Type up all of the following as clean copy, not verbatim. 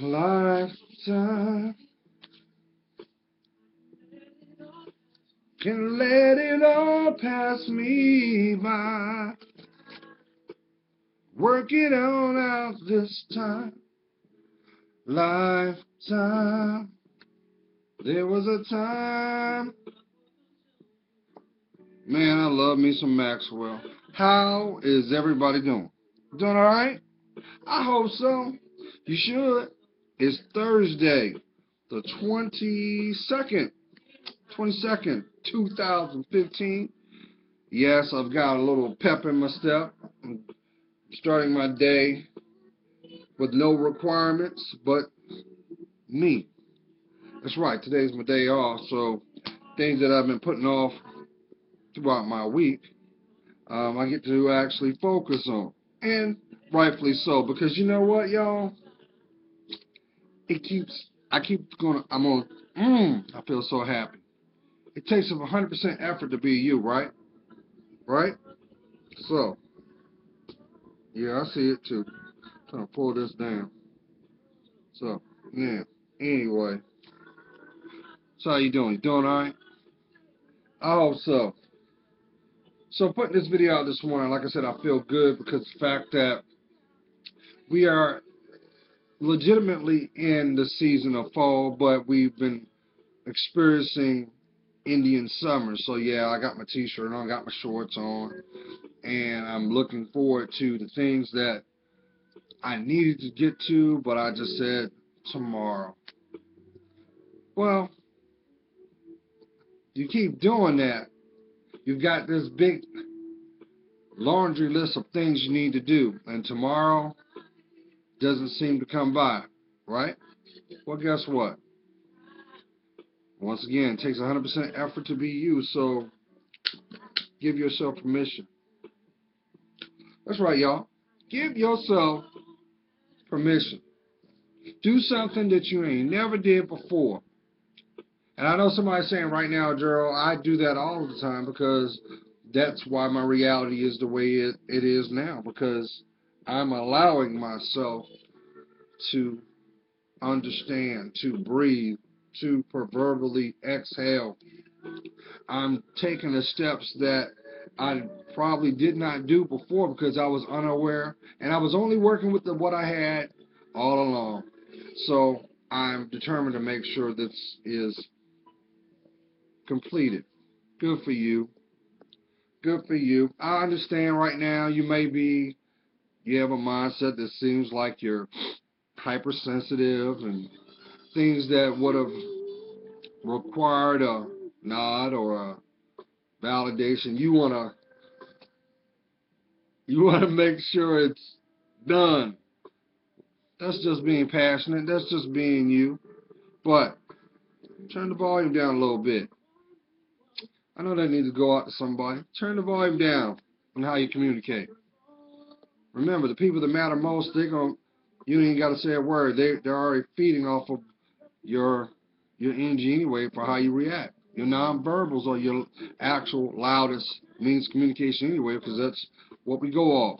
Lifetime can let it all pass me by. Work it on out this time. Lifetime. There was a time. Man, I love me some Maxwell. How is everybody doing? Doing alright? I hope so. You should. It's Thursday, the 22nd, 2015. Yes, I've got a little pep in my step. I'm starting my day with no requirements but me. That's right, today's my day off, so things that I've been putting off throughout my week, I get to actually focus on. And rightfully so, because you know what, y'all? I keep going, I feel so happy. It takes 100% effort to be you, right? Right? So, yeah, I see it too. Trying to pull this down. So, yeah. Anyway, so how you doing? You doing alright? I hope so. So putting this video out this morning, like I said, I feel good because the fact that we are legitimately in the season of fall, but we've been experiencing Indian summer. So yeah, I got my t-shirt on, I got my shorts on, and I'm looking forward to the things that I needed to get to, but I just said tomorrow. Well, you keep doing that, you've got this big laundry list of things you need to do, and tomorrow doesn't seem to come by, right? Well, guess what? Once again, it takes 100% effort to be you, so give yourself permission. That's right, y'all. Give yourself permission. Do something that you ain't never did before. And I know somebody's saying right now, Gerald, I do that all the time because that's why my reality is the way it is now, because I'm allowing myself to understand, to breathe, to proverbially exhale. I'm taking the steps that I probably did not do before because I was unaware and I was only working with what I had all along. So I'm determined to make sure this is completed. Good for you. Good for you. I understand right now you have a mindset that seems like you're hypersensitive and things that would have required a nod or a validation. You wanna make sure it's done. That's just being passionate. That's just being you. But turn the volume down a little bit. I know that needs to go out to somebody. Turn the volume down on how you communicate. Remember, the people that matter most, you ain't got to say a word. They're already feeding off of your energy anyway for how you react. Your nonverbals are your actual loudest means of communication anyway, because that's what we go off.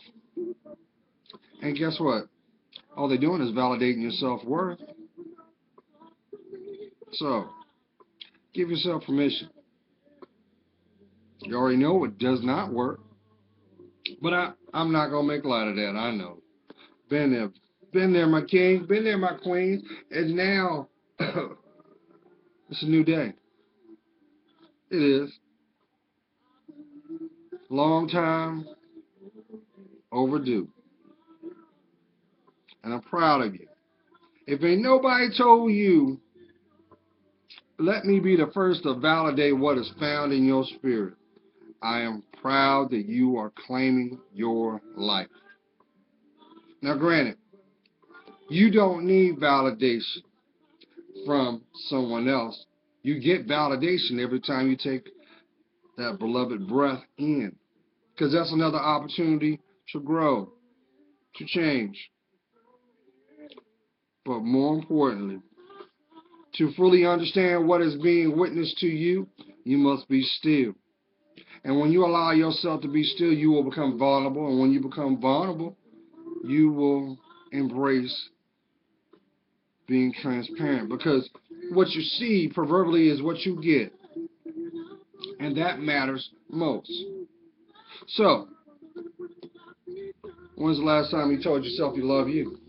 And guess what? All they're doing is validating your self-worth. So, give yourself permission. You already know it does not work. But I'm not going to make light of that. I know. Been there. Been there, my king. Been there, my queen. And now, it's a new day. It is. Long time overdue. And I'm proud of you. If ain't nobody told you, let me be the first to validate what is found in your spirit. I am proud that you are claiming your life. Now, granted, you don't need validation from someone else. You get validation every time you take that beloved breath in, because that's another opportunity to grow, to change. But more importantly, to fully understand what is being witnessed to you, you must be still. And when you allow yourself to be still, you will become vulnerable. And when you become vulnerable, you will embrace being transparent, because what you see proverbially is what you get, and that matters most. So, when's the last time you told yourself you love you?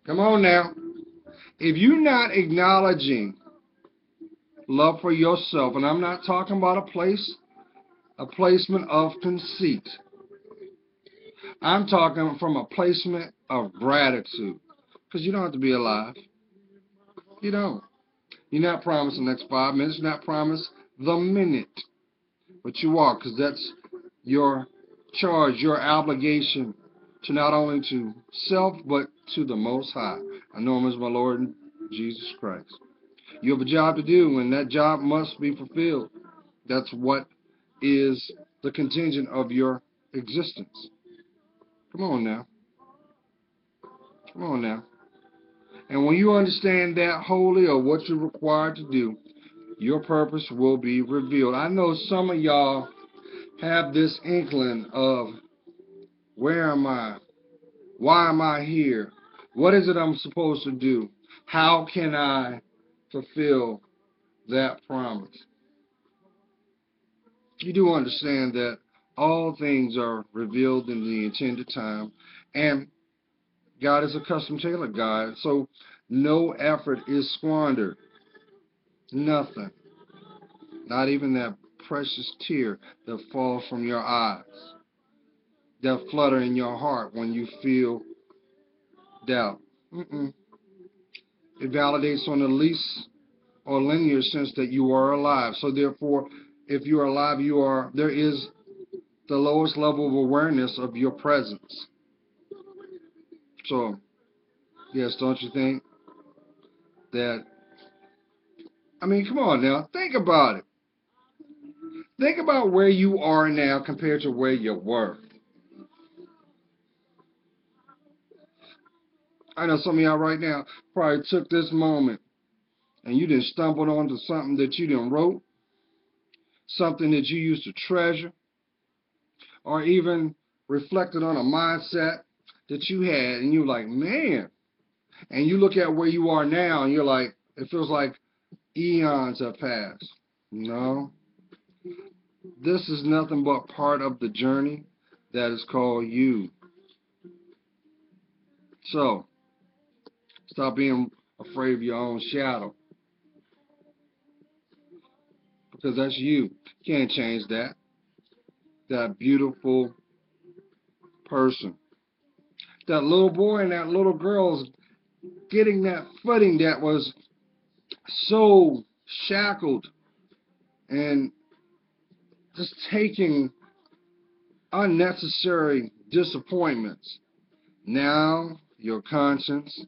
Come on now. If you're not acknowledging love for yourself, and I'm not talking about a placement of conceit. I'm talking from a placement of gratitude. Because you don't have to be alive. You don't. You're not promised the next 5 minutes. You're not promised the minute. But you are, because that's your charge, your obligation to not only to self, but to the Most High. I know Him as my Lord and Jesus Christ. You have a job to do, and that job must be fulfilled. That's what is the contingent of your existence. Come on now. Come on now. And when you understand that wholly, or what you're required to do, your purpose will be revealed. I know some of y'all have this inkling of, where am I? Why am I here? What is it I'm supposed to do? How can I fulfill that promise? You do understand that all things are revealed in the intended time, and God is a custom tailored God, so no effort is squandered. Nothing. Not even that precious tear that falls from your eyes, that flutter in your heart when you feel doubt. It validates on the least or linear sense that you are alive. So therefore, if you are alive, there is the lowest level of awareness of your presence. So, yes, don't you think that, I mean, come on now, think about it. Think about where you are now compared to where you were. I know some of y'all right now probably took this moment and you done stumbled onto something that you done wrote, something that you used to treasure, or even reflected on a mindset that you had, and you're like, man. And you look at where you are now, and you're like, it feels like eons have passed. No, this is nothing but part of the journey that is called you. So, stop being afraid of your own shadow, because that's you. Can't change that. That beautiful person. That little boy and that little girl's getting that footing that was so shackled and just taking unnecessary disappointments. Now your conscience,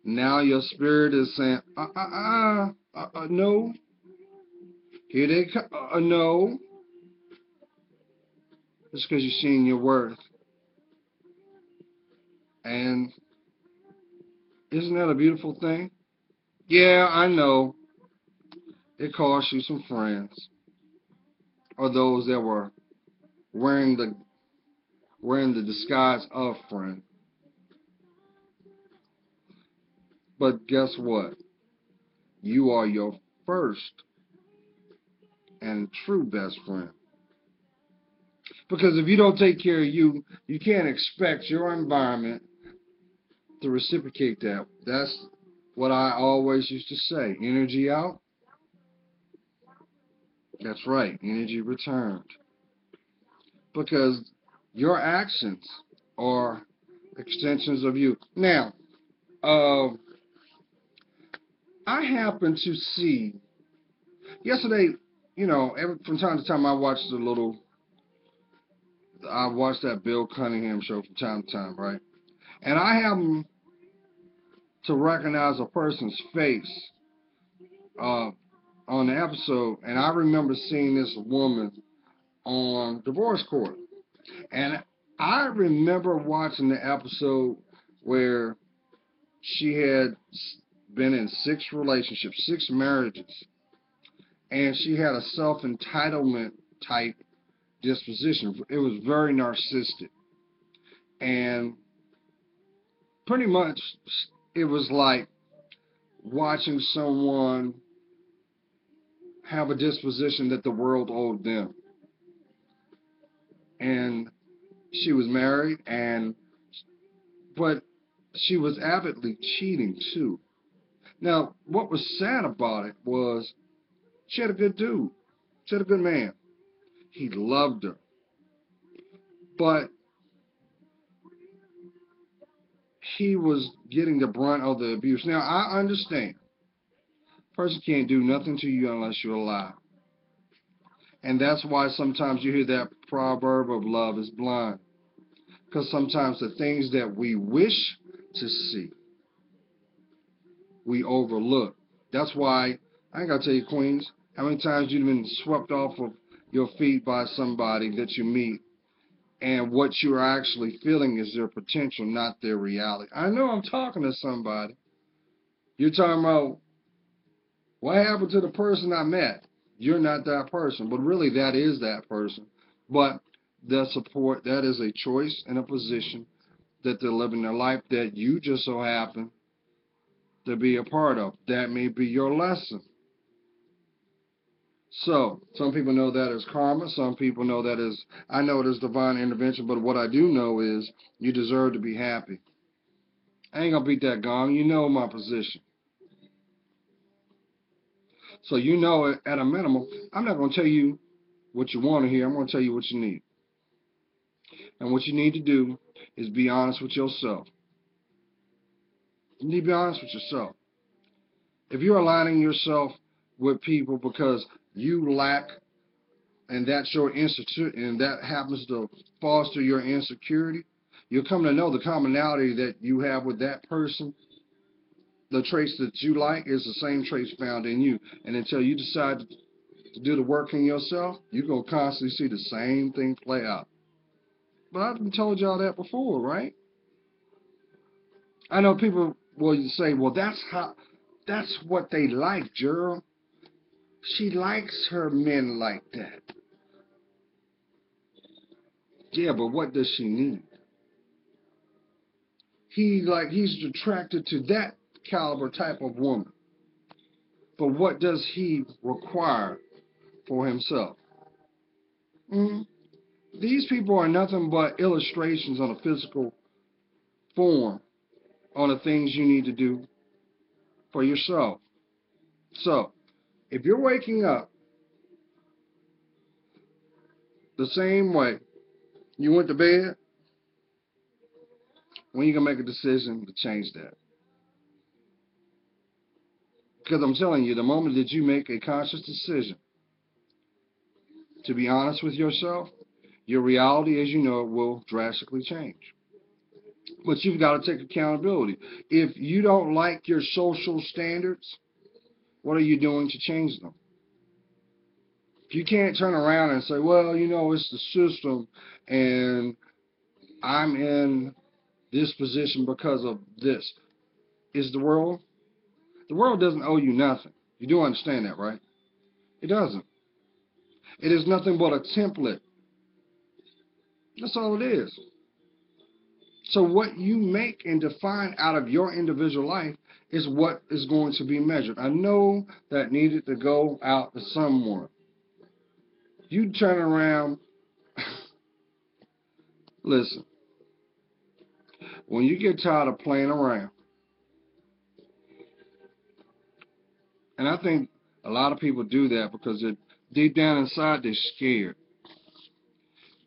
now your spirit is saying, no, here they come, no. It's because you're seeing your worth. And isn't that a beautiful thing? Yeah, I know. It cost you some friends, or those that were wearing the disguise of friend. But guess what? You are your first and true best friend. Because if you don't take care of you, you can't expect your environment to reciprocate that. That's what I always used to say. Energy out. That's right. Energy returned. Because your actions are extensions of you. Now, I happen to see yesterday, from time to time I watch that Bill Cunningham show from time to time, right? And I happen to recognize a person's face on the episode, and I remember seeing this woman on divorce court. And I remember watching the episode where she had been in 6 relationships, 6 marriages, and she had a self-entitlement type disposition. It was very narcissistic. And pretty much it was like watching someone have a disposition that the world owed them. And she was married, but she was avidly cheating too. Now, what was sad about it was she had a good dude. She had a good man. He loved her. But he was getting the brunt of the abuse. Now, I understand. A person can't do nothing to you unless you allow. And that's why sometimes you hear that proverb of love is blind. Because sometimes the things that we wish to see, we overlook. That's why, I ain't got to tell you, Queens, how many times you've been swept off of your feet by somebody that you meet, and what you're actually feeling is their potential, not their reality. I know I'm talking to somebody. You're talking about, what happened to the person I met? You're not that person, but really that is that person. But the support, that is a choice and a position that they're living their life that you just so happen to be a part of. That may be your lesson. So, some people know that as karma. Some people know that as, I know it as divine intervention, but what I do know is you deserve to be happy. I ain't going to beat that gong. You know my position. So you know at a minimum, I'm not going to tell you what you want to hear. I'm going to tell you what you need. And what you need to do is be honest with yourself. You need to be honest with yourself. If you're aligning yourself with people because you lack, and that's your institute, and that happens to foster your insecurity, you'll come to know the commonality that you have with that person. The traits that you like is the same traits found in you. And until you decide to do the work in yourself, you're going to constantly see the same thing play out. But I've told y'all that before, right? I know people will say, well, that's what they like, Gerald. She likes her men like that. Yeah, but what does she need? He's attracted to that caliber type of woman. But what does he require for himself? Mm-hmm. These people are nothing but illustrations on a physical form on the things you need to do for yourself. So, if you're waking up the same way you went to bed, when you going to make a decision to change that? Because I'm telling you, the moment that you make a conscious decision to be honest with yourself, your reality as you know it will drastically change. But you've got to take accountability. If you don't like your social standards, what are you doing to change them? You can't turn around and say, well, it's the system and I'm in this position because of this. Is the world? The world doesn't owe you nothing. You do understand that, right? It doesn't. It is nothing but a template. That's all it is. So what you make and define out of your individual life is what is going to be measured. I know that needed to go out to someone. You turn around, listen, when you get tired of playing around, and I think a lot of people do that because deep down inside they're scared.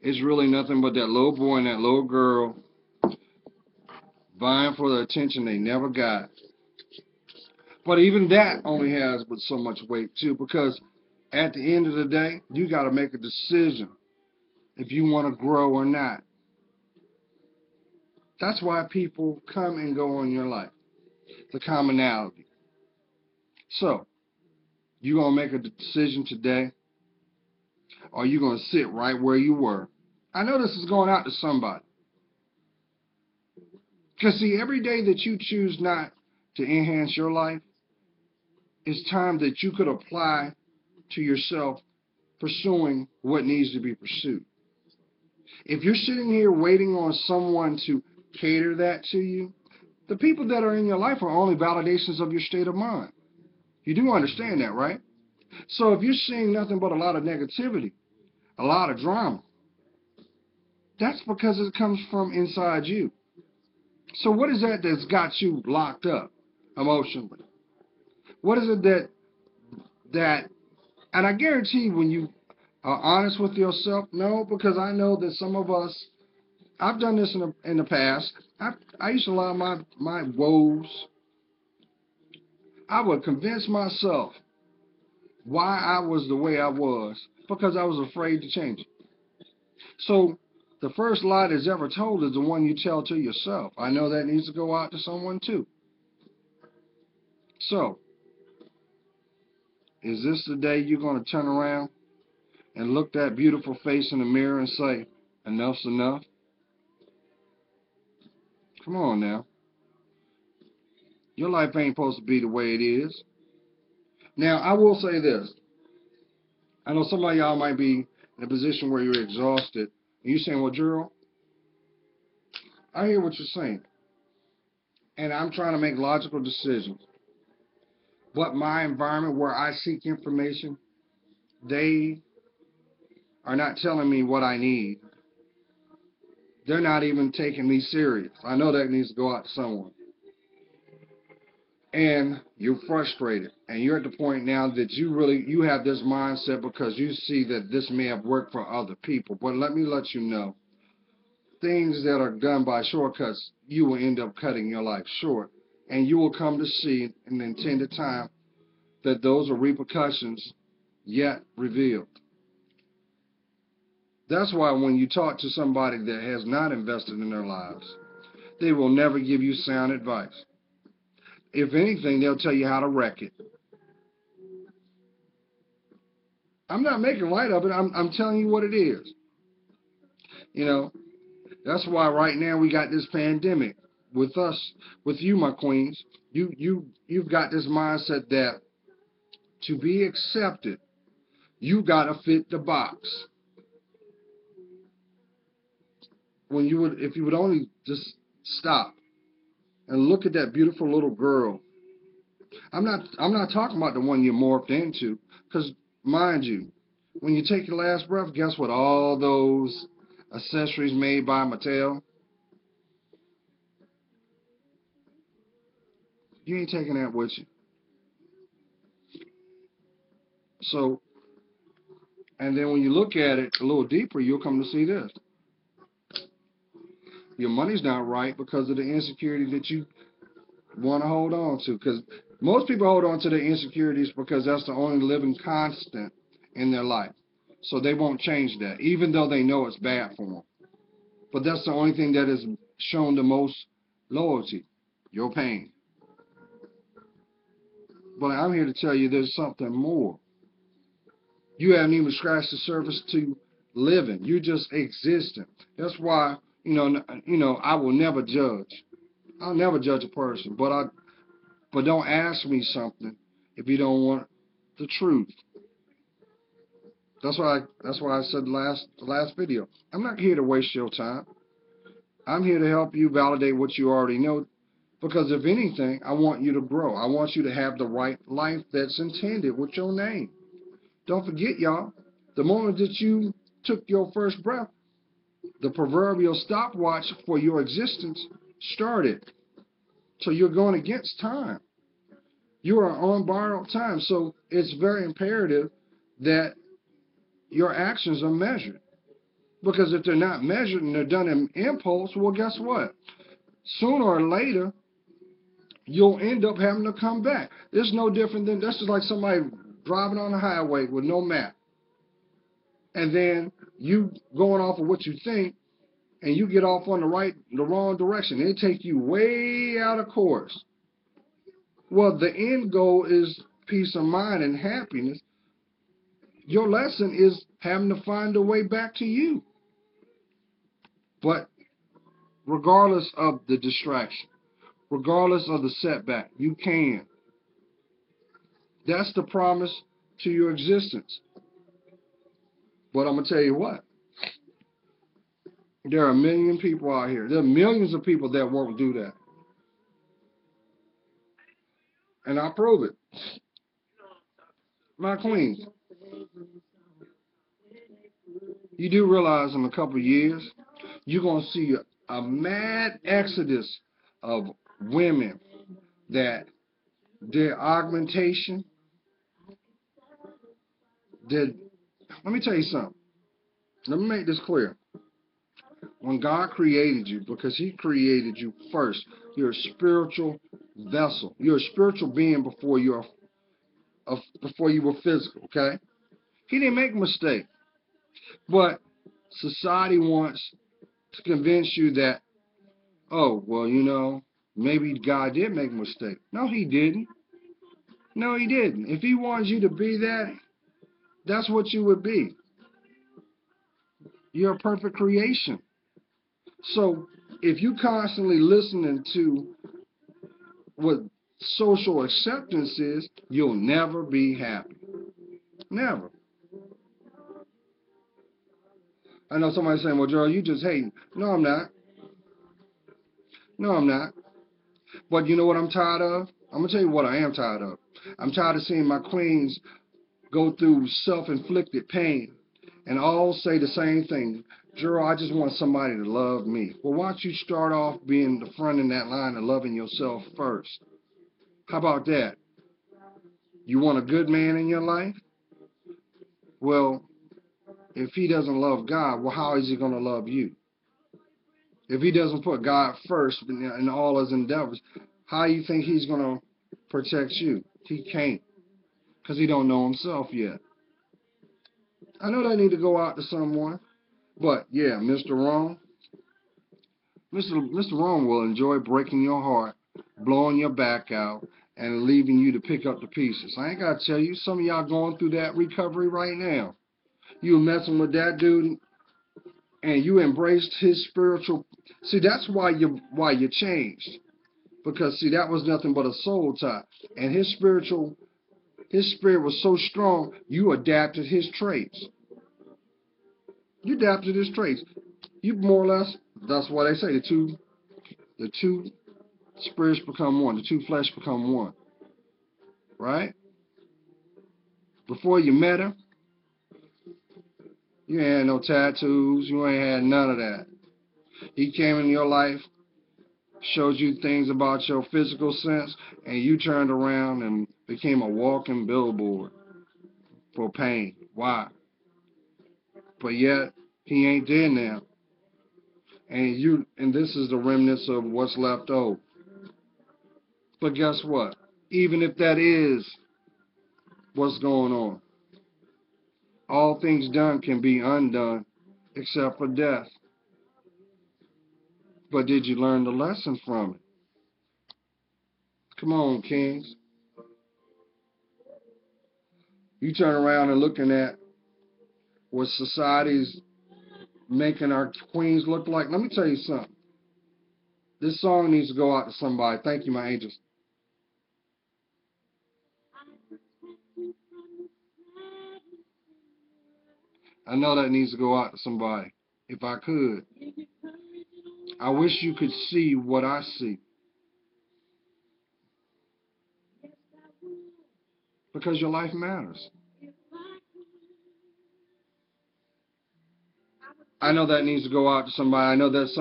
It's really nothing but that little boy and that little girl vying for the attention they never got. But even that only has but so much weight too, because at the end of the day, you got to make a decision if you want to grow or not. That's why people come and go in your life. The commonality. So, you going to make a decision today, or you going to sit right where you were? I know this is going out to somebody. Because see, every day that you choose not to enhance your life, it's time that you could apply to yourself pursuing what needs to be pursued. If you're sitting here waiting on someone to cater that to you, The people that are in your life are only validations of your state of mind. You do understand that, right? So if you're seeing nothing but a lot of negativity, a lot of drama, that's because it comes from inside you. So what is that that's got you locked up emotionally? What is it that and I guarantee when you are honest with yourself, no, because I know that some of us, I've done this in the past. I used to allow my woes. I would convince myself why I was the way I was because I was afraid to change it. So the first lie that's ever told is the one you tell to yourself. I know that needs to go out to someone too. So, is this the day you're going to turn around and look that beautiful face in the mirror and say, enough's enough? Come on now. Your life ain't supposed to be the way it is. Now, I will say this. I know some of y'all might be in a position where you're exhausted. And you're saying, well, Gerald, I hear what you're saying. And I'm trying to make logical decisions. But my environment where I seek information, they are not telling me what I need. They're not even taking me serious. I know that needs to go out to someone. And you're frustrated. And you're at the point now that you have this mindset because you see that this may have worked for other people. But let me let you know, things that are done by shortcuts, you will end up cutting your life short. And you will come to see in the intended time that those are repercussions yet revealed. That's why when you talk to somebody that has not invested in their lives, they will never give you sound advice. If anything, they'll tell you how to wreck it. I'm not making light of it. I'm telling you what it is. You know, that's why right now we got this pandemic with us, with you, my queens. You've got this mindset that to be accepted, you gotta fit the box. If you would only just stop and look at that beautiful little girl. I'm not talking about the one you morphed into, because mind you, when you take your last breath, guess what? All those accessories made by Mattel, you ain't taking that with you. So, and then when you look at it a little deeper, you'll come to see this. Your money's not right because of the insecurity that you want to hold on to. Because most people hold on to their insecurities because that's the only living constant in their life. So they won't change that, even though they know it's bad for them. But that's the only thing that has shown the most loyalty, your pain. But I'm here to tell you there's something more. You haven't even scratched the surface to living. You're just existing. That's why, I will never judge. I'll never judge a person, but don't ask me something if you don't want the truth. That's why I said the last video. I'm not here to waste your time. I'm here to help you validate what you already know. Because if anything, I want you to grow. I want you to have the right life that's intended with your name. Don't forget, y'all, the moment that you took your first breath, the proverbial stopwatch for your existence started. So you're going against time. You are on borrowed time. So it's very imperative that your actions are measured. Because if they're not measured and they're done in impulse, well, guess what? Sooner or later, you'll end up having to come back. It's no different than, that's just like somebody driving on the highway with no map. And then you going off of what you think, and you get off on the wrong direction. It take you way out of course. Well, the end goal is peace of mind and happiness. Your lesson is having to find a way back to you. But regardless of the distraction, regardless of the setback, you can. That's the promise to your existence. But I'm going to tell you what. There are a million people out here. There are millions of people that won't do that. And I'll prove it. My queens, you do realize in a couple of years, you're going to see a mad exodus of women that their augmentation, did. Let me tell you something. Let me make this clear. When God created you, because He created you first, you're a spiritual vessel. You're a spiritual being before you were physical. Okay? He didn't make a mistake, but society wants to convince you that, oh, well, maybe God did make a mistake. No, He didn't. No, He didn't. If He wanted you to be that, that's what you would be. You're a perfect creation. So if you constantly listening to what social acceptance is, you'll never be happy. Never. I know somebody saying, well, Gerald, you just hating. No, I'm not. No, I'm not. But you know what I'm tired of? I'm going to tell you what I am tired of. I'm tired of seeing my queens go through self-inflicted pain and all say the same thing. Gerald, I just want somebody to love me. Well, why don't you start off being the front in that line of loving yourself first? How about that? You want a good man in your life? Well, if he doesn't love God, well, how is he going to love you? If he doesn't put God first in all his endeavors, how do you think he's going to protect you? He can't, because he don't know himself yet. I know that I need to go out to someone, but yeah, Mr. Wrong, Mr. Wrong will enjoy breaking your heart, blowing your back out, and leaving you to pick up the pieces. I ain't got to tell you, some of y'all going through that recovery right now. You messing with that dude, and you embraced his spiritual. See, that's why you changed, because see, that was nothing but a soul tie, and his spirit was so strong. You adapted his traits. You adapted his traits. You more or less. That's why they say the two spirits become one. The two flesh become one. Right? Before you met him, you ain't had no tattoos. You ain't had none of that. He came in your life, showed you things about your physical sense, and you turned around and became a walking billboard for pain. Why? But yet he ain't there now, and this is the remnants of what's left over. But guess what? Even if that is what's going on, all things done can be undone, except for death. But did you learn the lesson from it? Come on, kings. You turn around and looking at what society's making our queens look like. Let me tell you something. This song needs to go out to somebody. Thank you, my angels. I know that needs to go out to somebody. If I could. I wish you could see what I see. Because your life matters. I know that needs to go out to somebody. I know that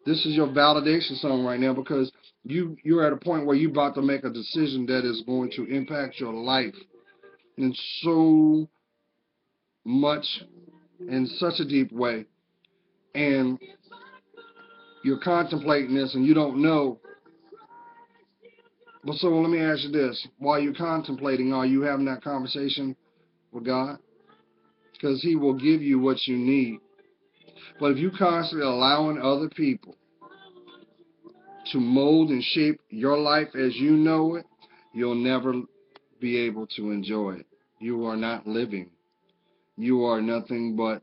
this is your validation song right now, because you're at a point where you're about to make a decision that is going to impact your life in so much, in such a deep way. And you're contemplating this and you don't know. But so let me ask you this. While you're contemplating, are you having that conversation with God? Because He will give you what you need. But if you constantly allowing other people to mold and shape your life as you know it, you'll never be able to enjoy it. You are not living. You are nothing but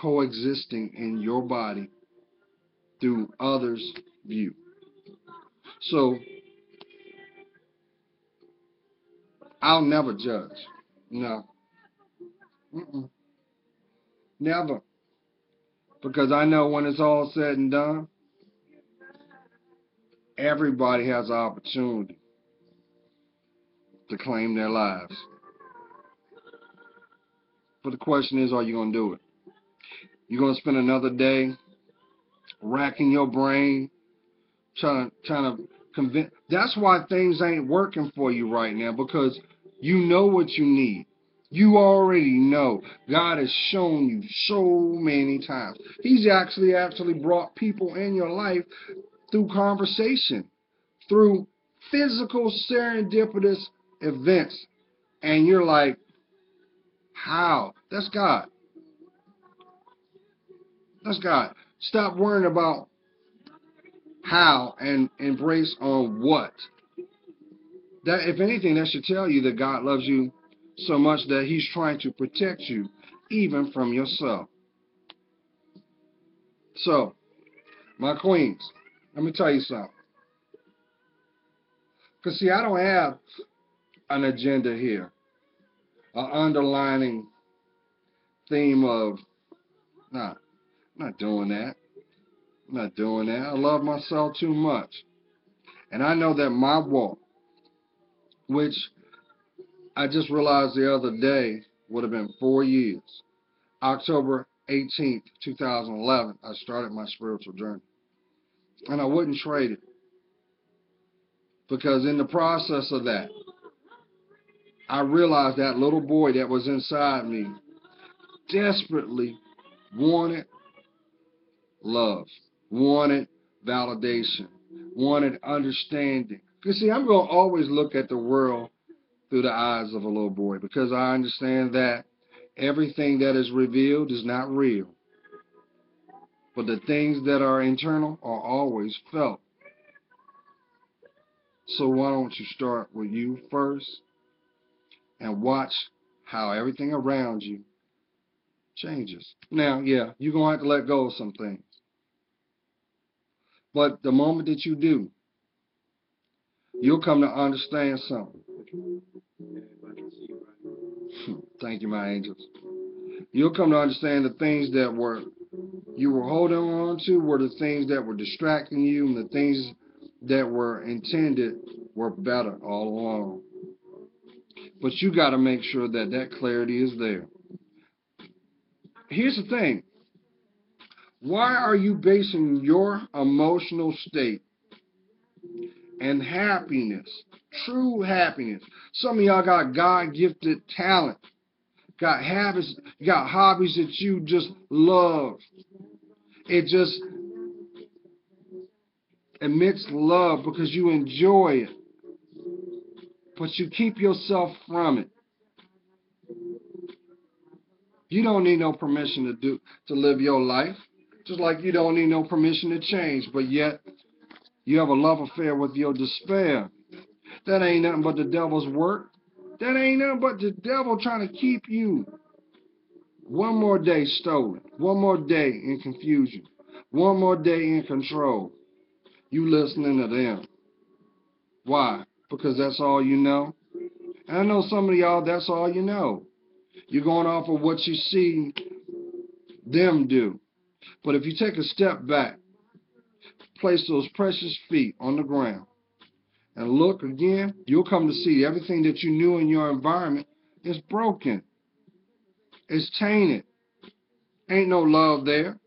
coexisting in your body through others' view. So I'll never judge. No. Mm-mm. Never. Because I know when it's all said and done, everybody has an opportunity. to claim their lives. But the question is, are you going to do it? You're going to spend another day racking your brain, trying to convince. That's why things ain't working for you right now, because you know what you need. You already know. God has shown you so many times. He's actually brought people in your life through conversation, through physical serendipitous events. And you're like, how? That's God. That's God. Stop worrying about how and embrace on what. That, if anything, that should tell you that God loves you so much that He's trying to protect you even from yourself. So, my queens, let me tell you something. Because, see, I don't have an agenda here, an underlining theme of, nah, I'm not doing that. I'm not doing that. I love myself too much. And I know that my walk, which I just realized the other day would have been 4 years. October 18th, 2011, I started my spiritual journey. And I wouldn't trade it. Because in the process of that, I realized that little boy that was inside me desperately wanted love, wanted validation, wanted understanding. Because, see, I'm going to always look at the world through the eyes of a little boy, because I understand that everything that is revealed is not real. But the things that are internal are always felt. So why don't you start with you first and watch how everything around you changes. Now, yeah, you're going to have to let go of some things. But the moment that you do, you'll come to understand something. Thank you, my angels. You'll come to understand the things that you were holding on to were the things that were distracting you, and the things that were intended were better all along. But you got to make sure that that clarity is there. Here's the thing. Why are you basing your emotional state and happiness, true happiness? Some of y'all got God-gifted talent, got habits, got hobbies that you just love. It just emits love because you enjoy it, but you keep yourself from it. You don't need no permission to live your life, just like you don't need no permission to change, but yet you have a love affair with your despair. That ain't nothing but the devil's work. That ain't nothing but the devil trying to keep you one more day stolen, one more day in confusion, one more day in control. You listening to them. Why? Because that's all you know? And I know some of y'all, that's all you know. You're going off of what you see them do. But if you take a step back, place those precious feet on the ground, and look again, you'll come to see everything that you knew in your environment is broken. It's tainted. Ain't no love there.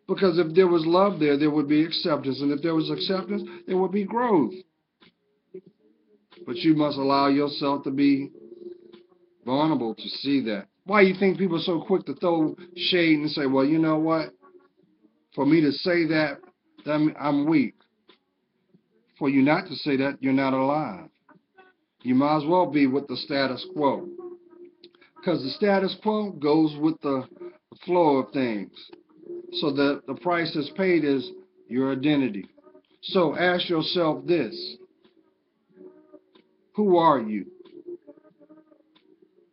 Because if there was love there, there would be acceptance. And if there was acceptance, there would be growth. But you must allow yourself to be vulnerable to see that. Why you think people are so quick to throw shade and say, well, you know what? For me to say that I'm weak. For you not to say that, you're not alive. You might as well be with the status quo. Because the status quo goes with the flow of things. So that the price that's paid is your identity. So ask yourself this. Who are you?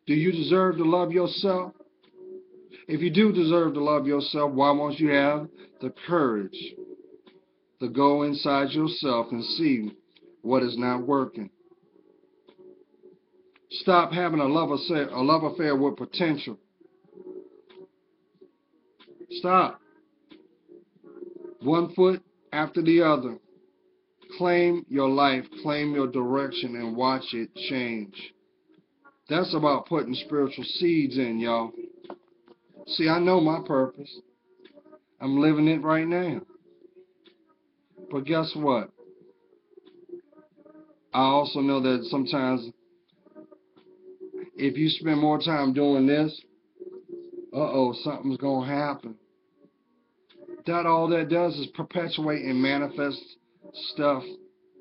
Do you deserve to love yourself? If you do deserve to love yourself, why won't you have the courage to go inside yourself and see what is not working? Stop having a love affair with potential. Stop. One foot after the other. Claim your life, claim your direction, and watch it change. That's about putting spiritual seeds in, y'all. See, I know my purpose. I'm living it right now. But guess what? I also know that sometimes if you spend more time doing this, something's going to happen. All that does is perpetuate and manifest stuff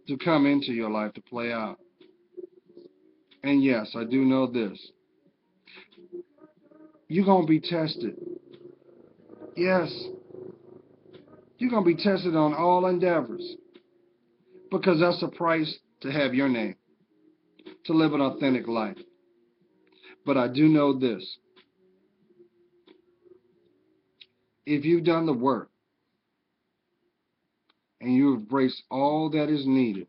to come into your life, to play out. And yes, I do know this. You're going to be tested. Yes, you're going to be tested on all endeavors. Because that's the price to have your name, to live an authentic life. But I do know this. If you've done the work and you embrace all that is needed,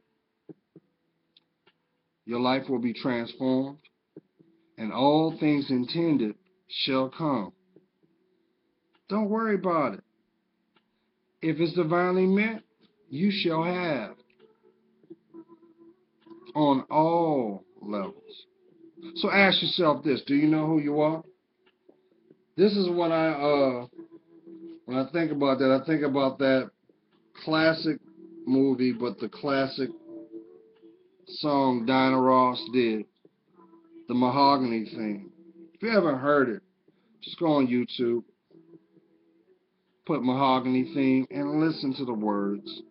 your life will be transformed and all things intended shall come. Don't worry about it. If it's divinely meant, you shall have on all levels. So ask yourself this, do you know who you are? This is when I think about that, I think about that classic movie, but the classic song Diana Ross did, the Mahogany theme. If you haven't heard it, just go on YouTube, put Mahogany theme, and listen to the words.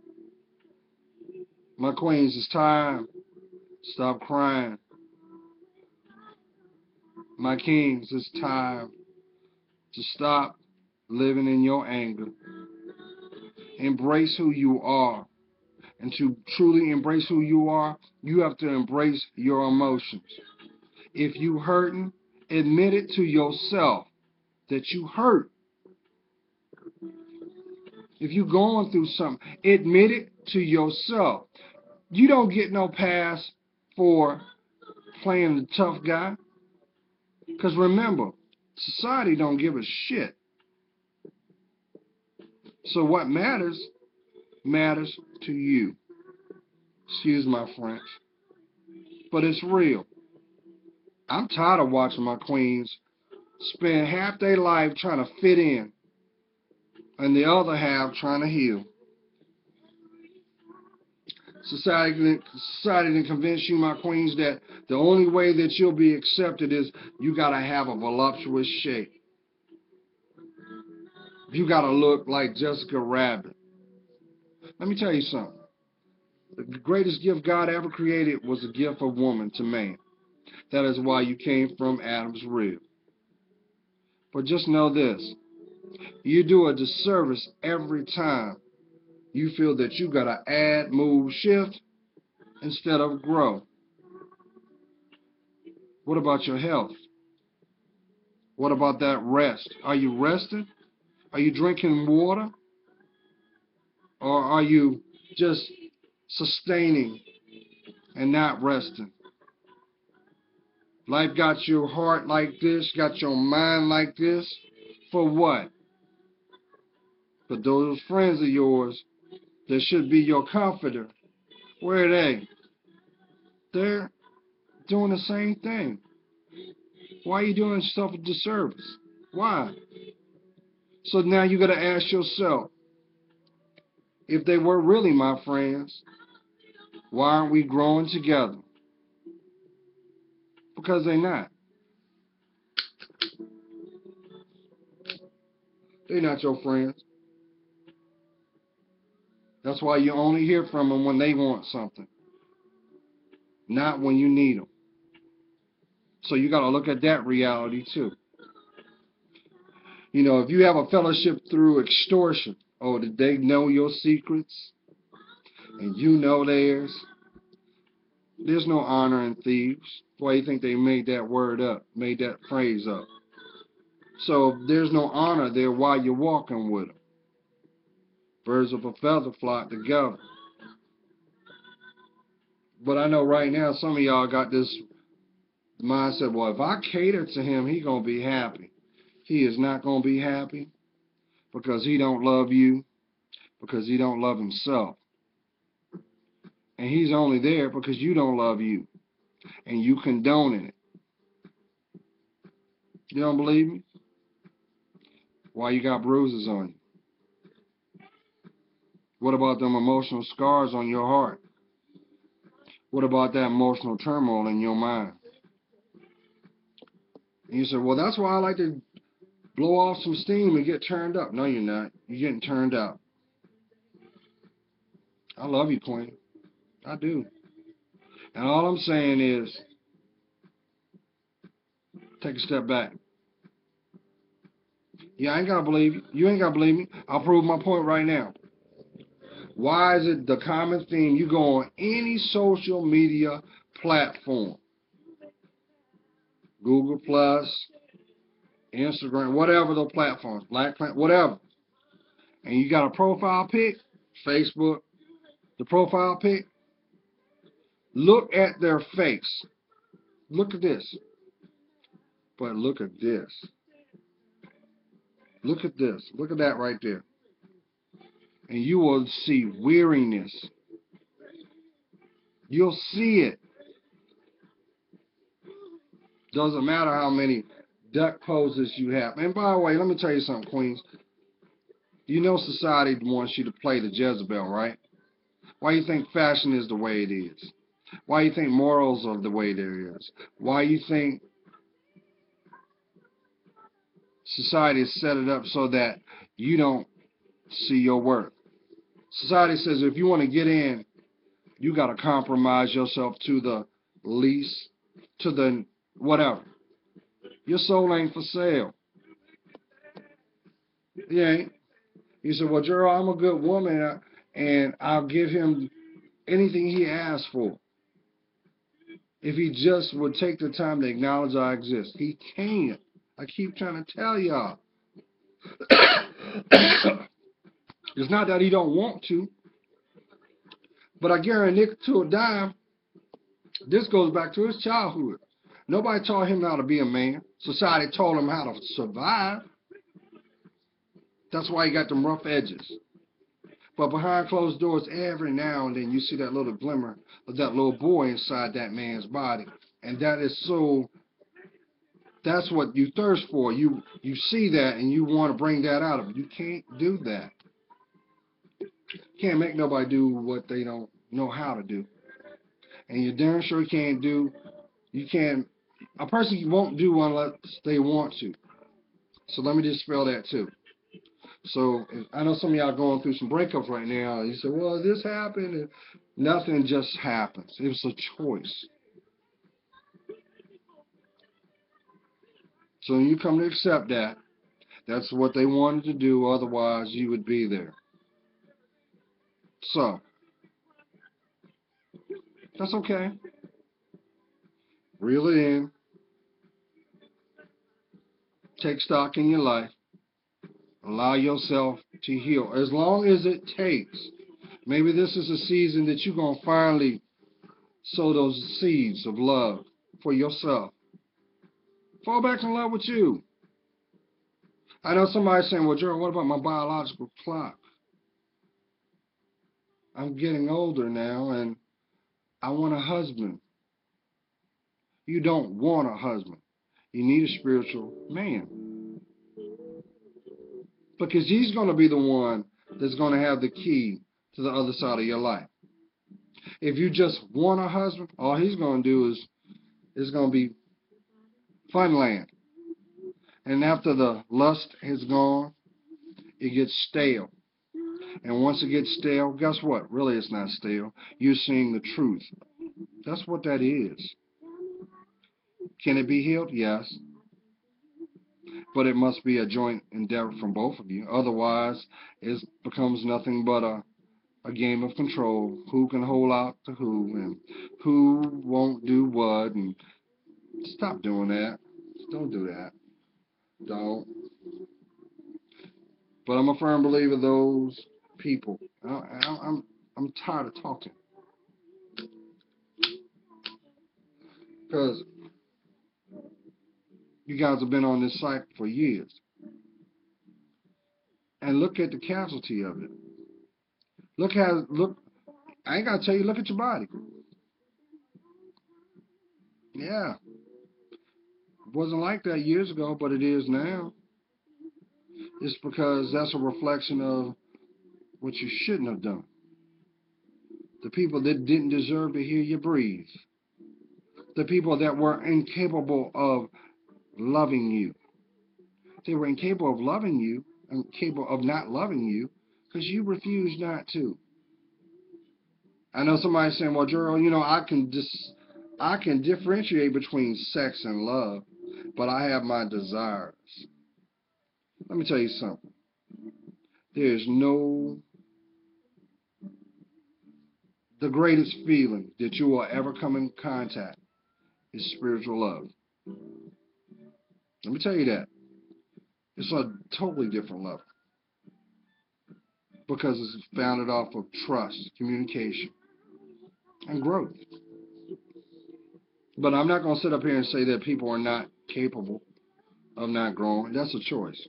My queens, it's time. Stop crying. My kings, it's time to stop living in your anger. Embrace who you are. And to truly embrace who you are, you have to embrace your emotions. If you hurting, admit it to yourself that you hurt. If you're going through something, admit it to yourself. You don't get no pass for playing the tough guy. Because remember, society don't give a shit. So what matters to you. Excuse my French. But it's real. I'm tired of watching my queens spend half their life trying to fit in and the other half trying to heal. Society didn't convince you, my queens, that the only way that you'll be accepted is you got to have a voluptuous shape. You got to look like Jessica Rabbit. Let me tell you something. The greatest gift God ever created was a gift of woman to man. That is why you came from Adam's rib. But just know this. You do a disservice every time you feel that you got to add, move, shift instead of grow. What about your health? What about that rest? Are you resting? Are you drinking water? Or are you just sustaining and not resting? Life got your heart like this, got your mind like this. For what? For those friends of yours that should be your comforter. Where are they? They're doing the same thing. Why are you doing yourself a disservice? Why? So now you got to ask yourself, if they were really my friends, why aren't we growing together? Because they're not. They're not your friends. That's why you only hear from them when they want something, not when you need them. So you got to look at that reality too. You know, if you have a fellowship through extortion, or did they know your secrets and you know theirs? There's no honor in thieves. Why do you think they made that word up, made that phrase up? So if there's no honor there, why you walking with them? Birds of a feather flock together. But I know right now some of y'all got this mindset, well, if I cater to him, he going to be happy. He is not going to be happy because he don't love you, because he don't love himself. And he's only there because you don't love you. And you condoning it. You don't believe me? Why you got bruises on you? What about them emotional scars on your heart? What about that emotional turmoil in your mind? And you say, well, that's why I like to blow off some steam and get turned up. No, you're not. You're getting turned out. I love you, Queen. I do. And all I'm saying is, take a step back. Yeah, I ain't got to believe you. You ain't got to believe me. I'll prove my point right now. Why is it the common theme? You go on any social media platform, Google Plus, Instagram, whatever the platforms, Black Planet, whatever, and you got a profile pic, Facebook, the profile pic, look at their face. Look at this. But look at this. Look at this. Look at that right there. And you will see weariness. You'll see it. Doesn't matter how many duck poses you have. And by the way, let me tell you something, Queens. You know society wants you to play the Jezebel, right? Why you think fashion is the way it is? Why you think morals are the way there is? Why you think society has set it up so that you don't see your worth? Society says if you want to get in, you got to compromise yourself to the least, to the whatever. Your soul ain't for sale. It ain't. You say, well, Gerald, I'm a good woman, and I'll give him anything he asks for. If he just would take the time to acknowledge I exist. He can't. I keep trying to tell y'all. It's not that he don't want to, but I guarantee to a dime, this goes back to his childhood. Nobody taught him how to be a man. Society told him how to survive. That's why he got them rough edges. But behind closed doors, every now and then you see that little glimmer of that little boy inside that man's body. And that is so, that's what you thirst for. You see that and you want to bring that out of him. You can't do that. Can't make nobody do what they don't know how to do. And you darn sure can't do, you can't, a person won't do unless they want to. So let me just spell that too. So I know some of y'all going through some breakups right now. You say, well, this happened. And nothing just happens. It was a choice. So when you come to accept that, that's what they wanted to do. Otherwise, you would be there. So that's okay. Reel it in. Take stock in your life. Allow yourself to heal. As long as it takes. Maybe this is a season that you're going to finally sow those seeds of love for yourself. Fall back in love with you. I know somebody's saying, well, Gerald, what about my biological clock? I'm getting older now and I want a husband. You don't want a husband. You need a spiritual man. Because he's going to be the one that's going to have the key to the other side of your life. If you just want a husband, all he's going to do is it's going to be funland. And after the lust is gone, it gets stale. And once it gets stale, guess what? Really, it's not stale. You're seeing the truth. That's what that is. Can it be healed? Yes. But it must be a joint endeavor from both of you. Otherwise, it becomes nothing but a game of control. Who can hold out to who and who won't do what. And stop doing that. Don't do that. Don't. But I'm a firm believer those people. I'm tired of talking. Because you guys have been on this site for years. And look at the casualty of it. Look I ain't got to tell you, look at your body. Yeah. It wasn't like that years ago, but it is now. It's because that's a reflection of what you shouldn't have done. The people that didn't deserve to hear you breathe. The people that were incapable of loving you. They were incapable of loving you and capable of not loving you because you refused not to. I know somebody's saying, well, Gerald, I can differentiate between sex and love, but I have my desires. Let me tell you something. There is the greatest feeling that you will ever come in contact is spiritual love. Let me tell you that. It's a totally different level because it's founded off of trust, communication, and growth. But I'm not going to sit up here and say that people are not capable of not growing. That's a choice.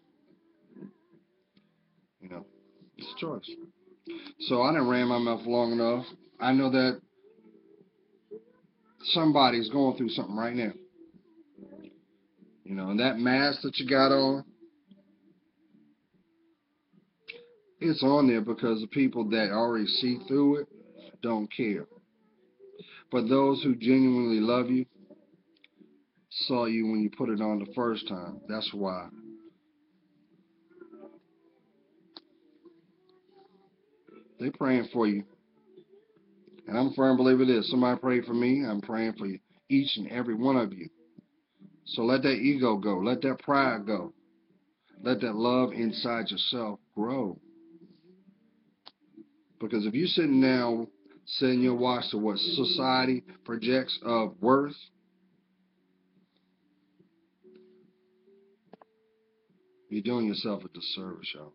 You know, it's a choice. So I done ran my mouth long enough. I know that somebody's going through something right now. You know, and that mask that you got on, it's on there because the people that already see through it don't care. But those who genuinely love you saw you when you put it on the first time. That's why. They're praying for you. And I'm a firm believer of this. Somebody prayed for me. I'm praying for you. Each and every one of you. So let that ego go. Let that pride go. Let that love inside yourself grow. Because if you're sitting down, setting your watch to what society projects of worth, you're doing yourself a disservice, y'all.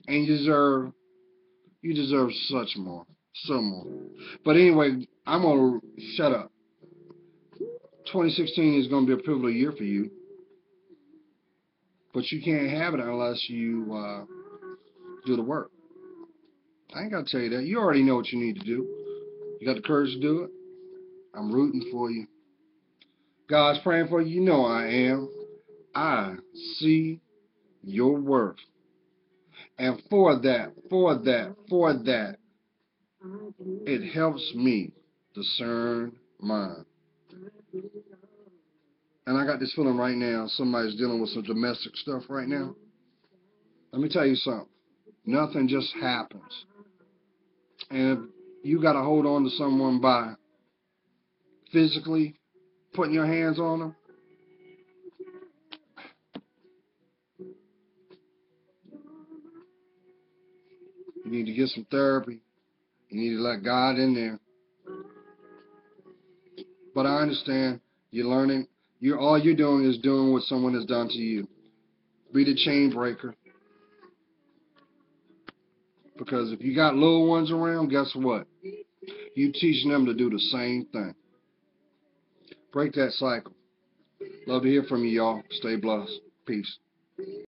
And you deserve such more. So more. But anyway, I'm going to shut up. 2016 is going to be a pivotal year for you. But you can't have it unless you do the work. I ain't got to tell you that. You already know what you need to do. You got the courage to do it. I'm rooting for you. God's praying for you. You know I am. I see your worth. And for that, it helps me discern mine. And I got this feeling right now, somebody's dealing with some domestic stuff right now. Let me tell you something. Nothing just happens. And if you got to hold on to someone by physically putting your hands on them, you need to get some therapy. You need to let God in there. But I understand you're learning. All you're doing is doing what someone has done to you. Be the chain breaker. Because if you got little ones around, guess what? You teaching them to do the same thing. Break that cycle. Love to hear from you, y'all. Stay blessed. Peace.